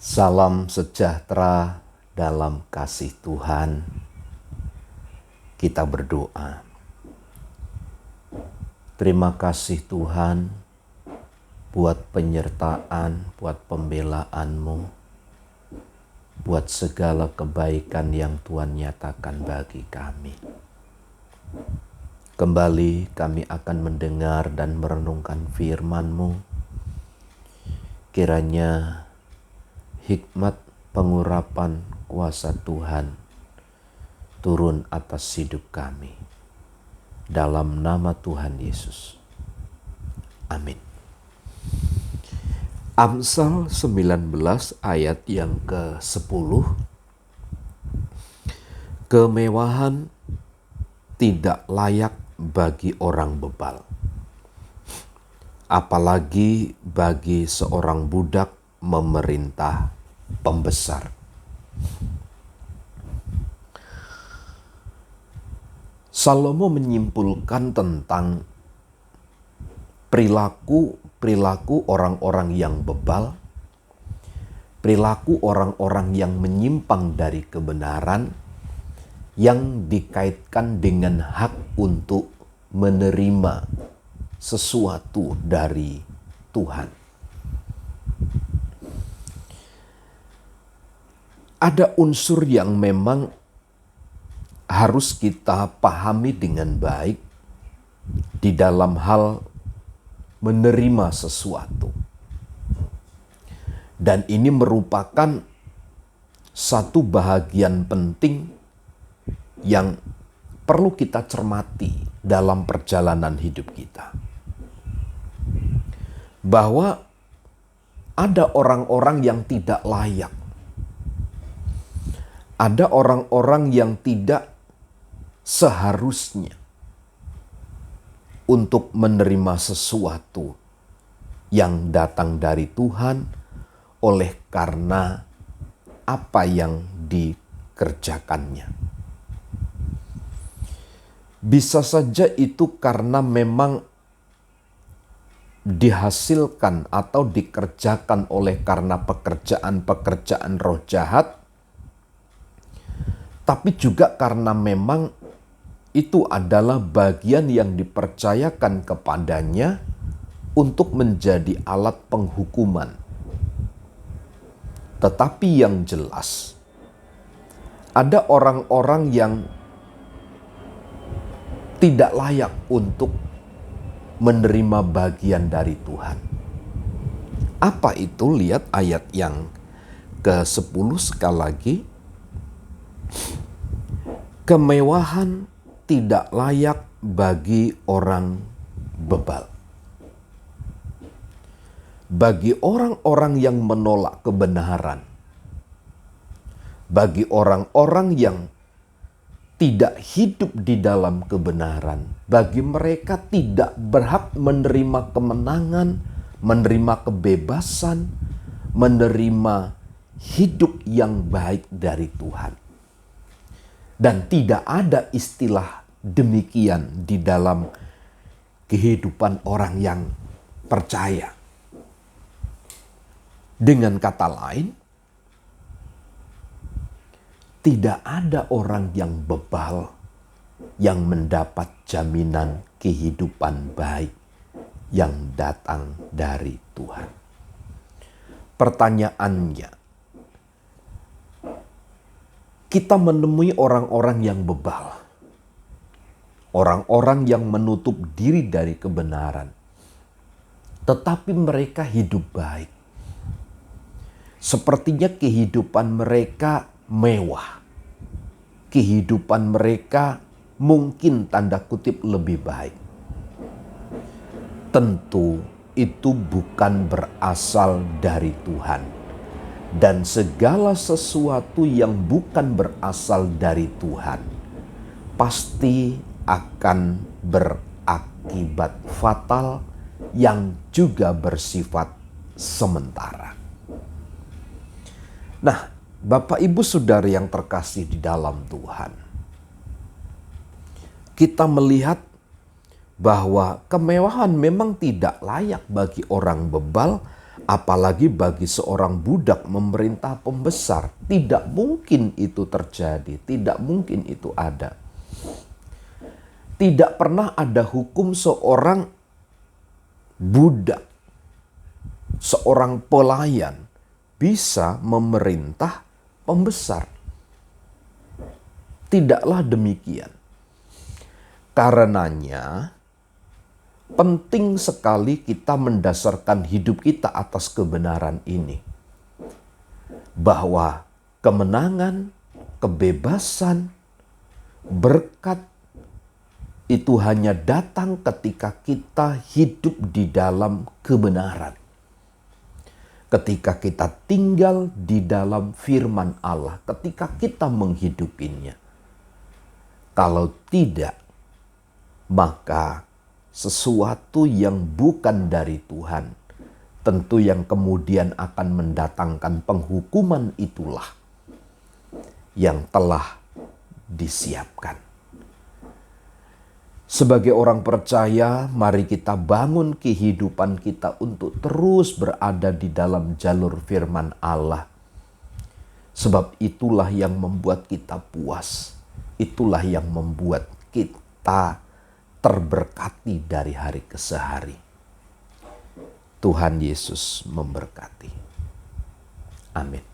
Salam sejahtera dalam kasih Tuhan. Kita berdoa. Terima kasih Tuhan buat penyertaan, buat pembelaan-Mu, buat segala kebaikan yang Tuhan nyatakan bagi kami. Kembali kami akan mendengar dan merenungkan firman-Mu. Kiranya hikmat pengurapan kuasa Tuhan turun atas hidup kami. Dalam nama Tuhan Yesus. Amin. Amsal 19 ayat yang ke-10. Kemewahan tidak layak bagi orang bebal, apalagi bagi seorang budak memerintah pembesar. Salomo menyimpulkan tentang perilaku orang-orang yang bebal, perilaku orang-orang yang menyimpang dari kebenaran, yang dikaitkan dengan hak untuk menerima sesuatu dari Tuhan. Ada unsur yang memang harus kita pahami dengan baik di dalam hal menerima sesuatu. Dan ini merupakan satu bahagian penting yang perlu kita cermati dalam perjalanan hidup kita. Bahwa ada orang-orang yang tidak layak. Ada orang-orang yang tidak seharusnya untuk menerima sesuatu yang datang dari Tuhan oleh karena apa yang dikerjakannya. Bisa saja itu karena memang dihasilkan atau dikerjakan oleh karena pekerjaan-pekerjaan roh jahat, tapi juga karena memang itu adalah bagian yang dipercayakan kepadanya untuk menjadi alat penghukuman. Tetapi yang jelas, ada orang-orang yang tidak layak untuk menerima bagian dari Tuhan. Apa itu? Lihat ayat yang ke-10 sekali lagi. Kemewahan tidak layak bagi orang bebal. Bagi orang-orang yang menolak kebenaran. Bagi orang-orang yang tidak hidup di dalam kebenaran. Bagi mereka tidak berhak menerima kemenangan, menerima kebebasan, menerima hidup yang baik dari Tuhan. Dan tidak ada istilah demikian di dalam kehidupan orang yang percaya. Dengan kata lain, tidak ada orang yang bebal yang mendapat jaminan kehidupan baik yang datang dari Tuhan. Pertanyaannya, kita menemui orang-orang yang bebal. Orang-orang yang menutup diri dari kebenaran. Tetapi mereka hidup baik. Sepertinya kehidupan mereka mewah. Kehidupan mereka mungkin tanda kutip lebih baik. Tentu itu bukan berasal dari Tuhan. Dan segala sesuatu yang bukan berasal dari Tuhan pasti akan berakibat fatal yang juga bersifat sementara. Nah, Bapak Ibu Saudara yang terkasih di dalam Tuhan, kita melihat bahwa kemewahan memang tidak layak bagi orang bebal, Apalagi bagi seorang budak memerintah pembesar, tidak mungkin itu terjadi, tidak mungkin itu ada. Tidak pernah ada hukum seorang budak, seorang pelayan bisa memerintah pembesar. Tidaklah demikian. Karenanya penting sekali kita mendasarkan hidup kita atas kebenaran ini. Bahwa kemenangan, kebebasan, berkat itu hanya datang ketika kita hidup di dalam kebenaran. Ketika kita tinggal di dalam firman Allah, ketika kita menghidupinya. Kalau tidak, maka sesuatu yang bukan dari Tuhan, tentu yang kemudian akan mendatangkan penghukuman itulah yang telah disiapkan. Sebagai orang percaya, mari kita bangun kehidupan kita untuk terus berada di dalam jalur firman Allah. Sebab itulah yang membuat kita puas. Itulah yang membuat kita terberkati dari hari ke hari. Tuhan Yesus memberkati. Amin.